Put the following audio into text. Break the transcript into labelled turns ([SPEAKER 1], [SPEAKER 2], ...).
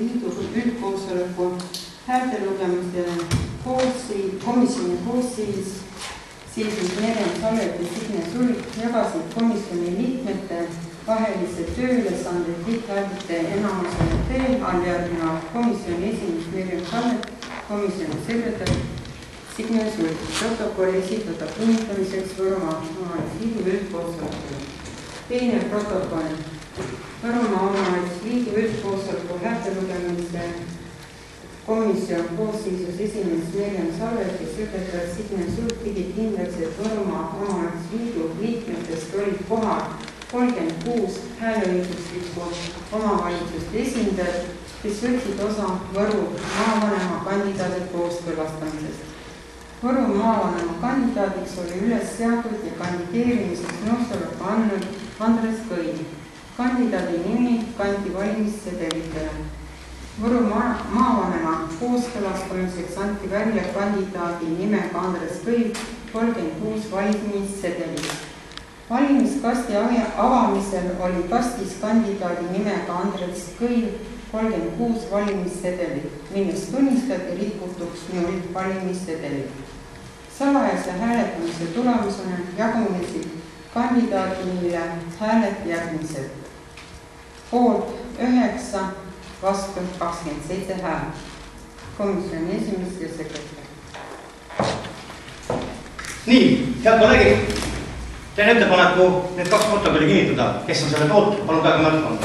[SPEAKER 1] Liidu üldkoosoleku häältelugemise komisjoni koosseis siis Merjan Salvet ja Signe Sulg jagasid komisjoni liikmete vahelise tööülesanded lihthäältete enamusele teel alljärgina komisjoni esimees Merjan Salvet, komisjoni sekretär Signe Sulg. Protokoll esitada kinnitamiseks Võrumaa Omavalitsusliidu üldkoosolekule. Teine protokoll. Võrumaa Omavalitsusliidu üldkoosoleku häältelugemise komisjon koosseisus esimees Merjan Salvet ja sekretär Signe Sulg pidid kindlaks, et Võrumaa Omavalitsusliidu liikmetest olid kohal 36 hääleõiguslikku omavalitsuste esindajad, kes võtsid osa Võru maavanema kandidaadi kooskõlastamisest. Võru maavanema kandidaadiks oli üles seatud ja kandideerimiseks nõusoleku andnud Andres Kõi. Kandidaadi nimi kanti valimissedelitele. Võru maavanema kooskõlastamiseks anti välja kandidaadi nimega Andres Kõi 36 valimissedelit. Valimiskasti avamisel oli kastis kandidaadi nimega Andres Kõi 36 valimissedelit, millest tunnistati rikutuks 0 valimissedelit. Salajase hääletamise tulemusena jagunesid kandidaadile hääled järgmised. Poolt 9, vastu 27 häält. Komisjoni esimees ja sekretär.
[SPEAKER 2] Nii, head kolleegid, teen ettepaneku need 2 protokolli kinnitada. Kes on selle poolt? Palun käega märkama.